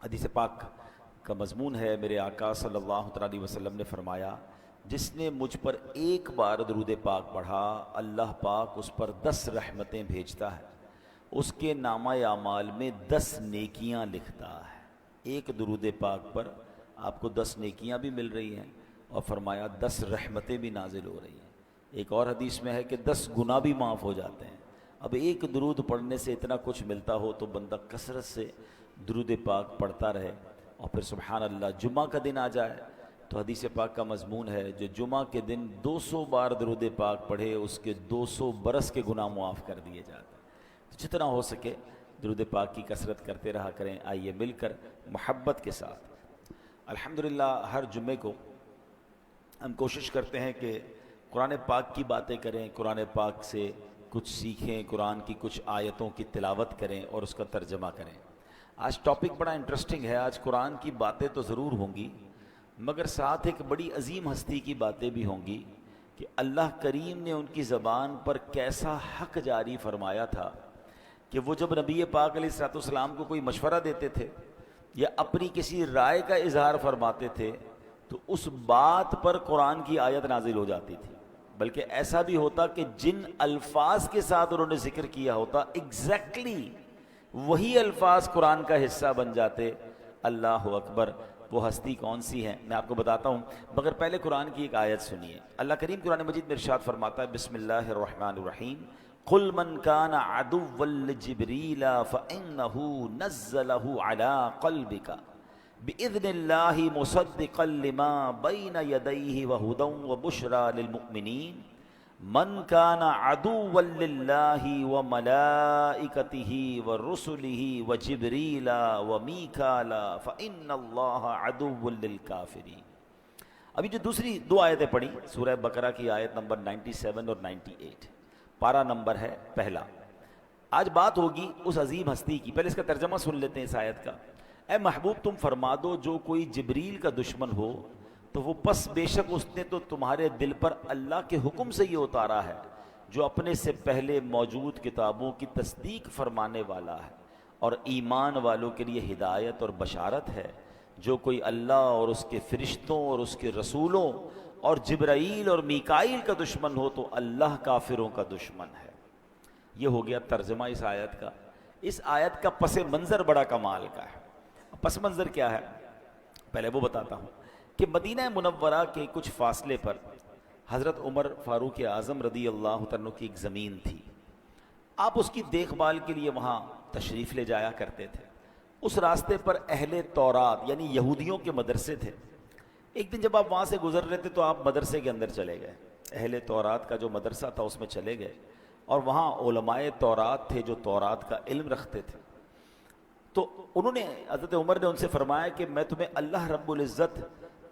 حدیث پاک کا مضمون ہے، میرے آقا صلی اللہ تعالیٰ علیہ وسلم نے فرمایا، جس نے مجھ پر ایک بار درود پاک پڑھا اللہ پاک اس پر 10 رحمتیں بھیجتا ہے، اس کے نامہ اعمال میں 10 نیکیاں لکھتا ہے۔ ایک درود پاک پر آپ کو 10 نیکیاں بھی مل رہی ہیں، اور فرمایا 10 رحمتیں بھی نازل ہو رہی ہیں۔ ایک اور حدیث میں ہے کہ 10 گناہ بھی معاف ہو جاتے ہیں۔ اب ایک درود پڑھنے سے اتنا کچھ ملتا ہو تو بندہ کثرت سے درود پاک پڑھتا رہے، اور پھر سبحان اللہ جمعہ کا دن آ جائے تو حدیث پاک کا مضمون ہے، جو جمعہ کے دن 200 بار درود پاک پڑھے اس کے 200 برس کے گناہ معاف کر دیے جاتے ہیں۔ تو جتنا ہو سکے درود پاک کی کثرت کرتے رہا کریں۔ آئیے مل کر محبت کے ساتھ الحمدللہ ہر جمعے کو ہم کوشش کرتے ہیں کہ قرآن پاک کی باتیں کریں، قرآن پاک سے کچھ سیکھیں، قرآن کی کچھ آیتوں کی تلاوت کریں اور اس کا ترجمہ کریں۔ آج ٹاپک بڑا انٹرسٹنگ ہے۔ آج قرآن کی باتیں تو ضرور ہوں گی، مگر ساتھ ایک بڑی عظیم ہستی کی باتیں بھی ہوں گی کہ اللہ کریم نے ان کی زبان پر کیسا حق جاری فرمایا تھا کہ وہ جب نبی پاک علیہ الصلوۃ والسلام کو کوئی مشورہ دیتے تھے یا اپنی کسی رائے کا اظہار فرماتے تھے تو اس بات پر قرآن کی آیت نازل ہو جاتی تھی، بلکہ ایسا بھی ہوتا کہ جن الفاظ کے ساتھ انہوں نے ذکر کیا ہوتا ایگزیکٹلی وہی الفاظ قرآن کا حصہ بن جاتے۔ اللہ اکبر! وہ ہستی کون سی ہے میں آپ کو بتاتا ہوں، مگر پہلے قرآن کی ایک آیت سنیے۔ اللہ کریم قرآن مجید میں ارشاد فرماتا ہے، بسم اللہ الرحمن الرحیم، قل من كان عدوا لجبريل فإنه نزله على قلبك بإذن الله مصدقا لما بين يديه وهدى وبشرى للمؤمنين من كان عدوا لله وملائكته ورسله وجبريل وميكال فإن الله عدو للكافرين۔ ابھی جو دوسری دو آیتیں پڑھی سورہ بقرہ کی آیت نمبر 97 اور 98، پارہ نمبر ہے پہلا۔ آج بات ہوگی اس عظیم ہستی کی۔ پہلے اس کا ترجمہ سن لیتے ہیں اس آیت کا۔ اے محبوب تم فرما دو جو کوئی جبریل کا دشمن ہو تو وہ پس بے شک اس نے تو تمہارے دل پر اللہ کے حکم سے یہ اتارا ہے جو اپنے سے پہلے موجود کتابوں کی تصدیق فرمانے والا ہے اور ایمان والوں کے لیے ہدایت اور بشارت ہے۔ جو کوئی اللہ اور اس کے فرشتوں اور اس کے رسولوں اور جبرائیل اور میکائیل کا دشمن ہو تو اللہ کافروں کا دشمن ہے۔ یہ ہو گیا ترجمہ اس آیت کا۔ اس آیت کا پس منظر بڑا کمال کا ہے۔ پس منظر کیا ہے پہلے وہ بتاتا ہوں کہ مدینہ منورہ کے کچھ فاصلے پر حضرت عمر فاروق اعظم رضی اللہ عنہ کی ایک زمین تھی۔ آپ اس کی دیکھ بھال کے لیے وہاں تشریف لے جایا کرتے تھے۔ اس راستے پر اہل تورات یعنی یہودیوں کے مدرسے تھے۔ ایک دن جب آپ وہاں سے گزر رہے تھے تو آپ مدرسے کے اندر چلے گئے، اہل تورات کا جو مدرسہ تھا اس میں چلے گئے، اور وہاں علماء تورات تھے جو تورات کا علم رکھتے تھے۔ تو انہوں نے حضرت عمر نے ان سے فرمایا کہ میں تمہیں اللہ رب العزت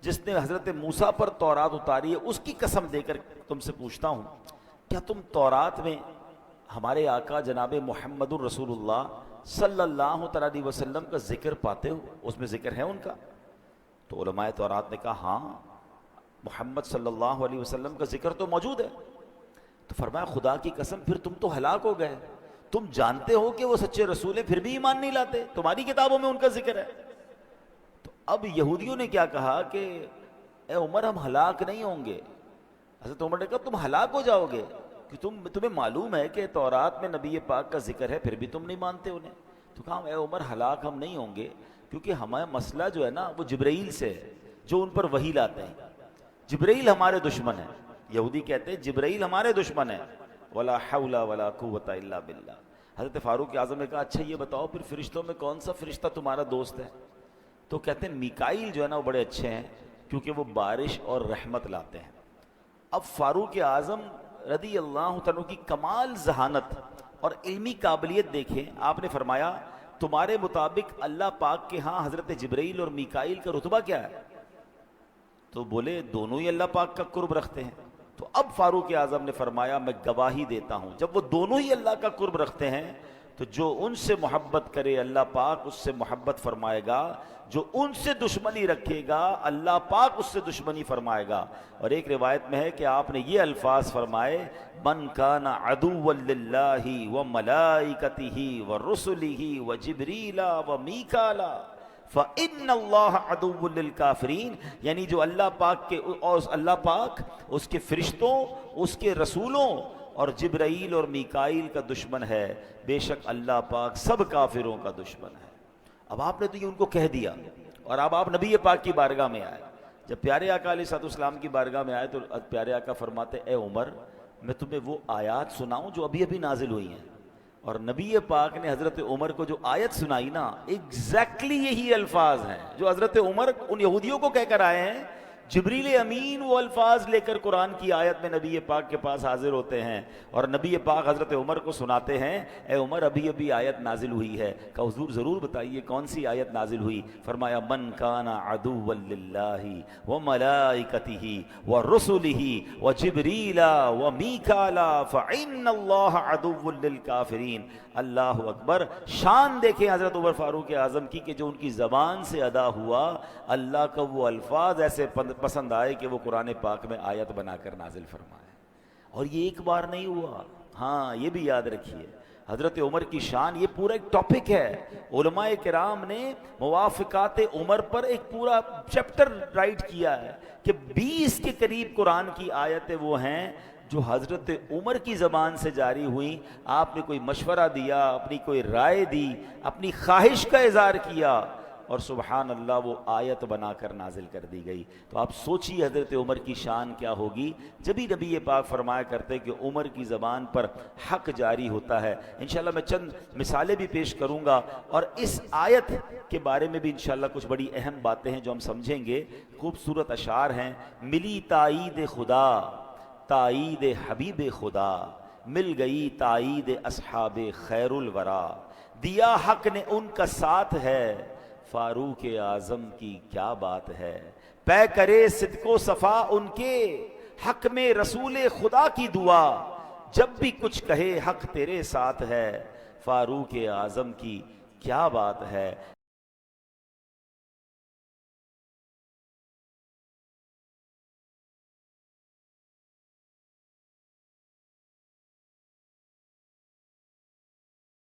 جس نے حضرت موسیٰ پر تورات اتاری ہے اس کی قسم دے کر تم سے پوچھتا ہوں، کیا تم تورات میں ہمارے آقا جناب محمد الرسول اللہ صلی اللہ تعالیٰ علیہ وسلم کا ذکر پاتے ہو؟ اس میں ذکر ہے ان کا؟ تو علماء تورات نے کہا ہاں محمد صلی اللہ علیہ وسلم کا ذکر تو موجود ہے۔ تو فرمایا خدا کی قسم پھر تم تو ہلاک ہو گئے، تم جانتے ہو کہ وہ سچے رسول ہیں پھر بھی ایمان نہیں لاتے، تمہاری کتابوں میں ان کا ذکر ہے۔ اب یہودیوں نے کیا کہا کہ اے عمر ہم ہلاک نہیں ہوں گے۔ حضرت عمر نے کہا تم ہلاک ہو جاؤ گے کہ تمہیں معلوم ہے کہ تورات میں نبی پاک کا ذکر ہے پھر بھی تم نہیں مانتے انہیں۔ تو کہا اے عمر ہلاک ہم نہیں ہوں گے کیونکہ ہمارا مسئلہ جو ہے نا وہ جبرائیل سے ہے جو ان پر وحی لاتے ہیں۔ جبرائیل ہمارے دشمن ہیں، یہودی کہتے ہیں جبرائیل ہمارے دشمن ہیں۔ ولا حول ولا قوت الا باللہ۔ حضرت فاروق اعظم نے کہا اچھا یہ بتاؤ پھر فرشتوں میں کون سا فرشتہ تمہارا دوست ہے؟ تو کہتے ہیں میکائیل جو ہے نا وہ بڑے اچھے ہیں کیونکہ وہ بارش اور رحمت لاتے ہیں۔ اب فاروق اعظم رضی اللہ عنہ کی کمال ذہانت اور علمی قابلیت دیکھیں، آپ نے فرمایا تمہارے مطابق اللہ پاک کے ہاں حضرت جبرائیل اور میکائیل کا رتبہ کیا ہے؟ تو بولے دونوں ہی اللہ پاک کا قرب رکھتے ہیں۔ تو اب فاروق اعظم نے فرمایا میں گواہی دیتا ہوں جب وہ دونوں ہی اللہ کا قرب رکھتے ہیں تو جو ان سے محبت کرے اللہ پاک اس سے محبت فرمائے گا، جو ان سے دشمنی رکھے گا اللہ پاک اس سے دشمنی فرمائے گا۔ اور ایک روایت میں ہے کہ آپ نے یہ الفاظ فرمائے من کان عدوا للہ وملائکتہ ورسلہ وجبریل ومیکالا فَإِنَّ اللَّهَ عَدُوٌّ لِّلْكَافِرِينَ، یعنی جو اللہ پاک کے اور اللہ پاک اس کے فرشتوں، اس کے رسولوں اور جبرائیل اور میکائیل کا دشمن ہے، بے شک اللہ پاک سب کافروں کا دشمن ہے۔ اب آپ نے تو یہ ان کو کہہ دیا، اور اب آپ نبی پاک کی بارگاہ میں آئے۔ جب پیارے آقا علیہ الصلوۃ والسلام کی بارگاہ میں آئے تو پیارے آقا فرماتے اے عمر میں تمہیں وہ آیات سناؤں جو ابھی ابھی نازل ہوئی ہیں، اور نبی پاک نے حضرت عمر کو جو آیت سنائی نا، ایگزیکٹلی یہی الفاظ ہیں جو حضرت عمر ان یہودیوں کو کہہ کر آئے ہیں۔ جبریل امین وہ الفاظ لے کر قرآن کی آیت میں نبی پاک کے پاس حاضر ہوتے ہیں، اور نبی پاک حضرت عمر کو سناتے ہیں اے عمر ابھی ابھی آیت نازل ہوئی ہے۔ کہ حضور ضرور بتائیے کون سی آیت نازل ہوئی؟ فرمایا من کان عدوا للہ وملائکتہ ورسلہ وجبریل ومیکال فإن اللہ عدو للکافرین۔ اللہ اکبر، شان دیکھیں حضرت عمر فاروق اعظم کی کہ جو ان کی زبان سے ادا ہوا، اللہ کا وہ الفاظ ایسے پسند آئے کہ وہ قرآن پاک میں آیت بنا کر نازل فرمائے۔ اور یہ ایک بار نہیں ہوا، ہاں یہ بھی یاد رکھیے حضرت عمر کی شان، یہ پورا ایک ٹاپک ہے۔ علماء کرام نے موافقات عمر پر ایک پورا چیپٹر رائٹ کیا ہے کہ 20 کے قریب قرآن کی آیتیں وہ ہیں جو حضرت عمر کی زبان سے جاری ہوئیں۔ آپ نے کوئی مشورہ دیا، اپنی کوئی رائے دی، اپنی خواہش کا اظہار کیا، اور سبحان اللہ وہ آیت بنا کر نازل کر دی گئی۔ تو آپ سوچیے حضرت عمر کی شان کیا ہوگی۔ جبھی نبی پاک فرمایا کرتے کہ عمر کی زبان پر حق جاری ہوتا ہے۔ انشاءاللہ میں چند مثالیں بھی پیش کروں گا، اور اس آیت کے بارے میں بھی انشاءاللہ کچھ بڑی اہم باتیں ہیں جو ہم سمجھیں گے۔ خوبصورت اشعار ہیں۔ ملی تائید خدا تائید حبیب خدا، مل گئی تائید اصحاب خیر الورا، دیا حق نے ان کا ساتھ ہے، فاروق اعظم کی کیا بات ہے، پے کرے صدق و صفا ان کے، حق میں رسول خدا کی دعا، جب بھی کچھ کہے حق تیرے ساتھ ہے، فاروق اعظم کی کیا بات ہے۔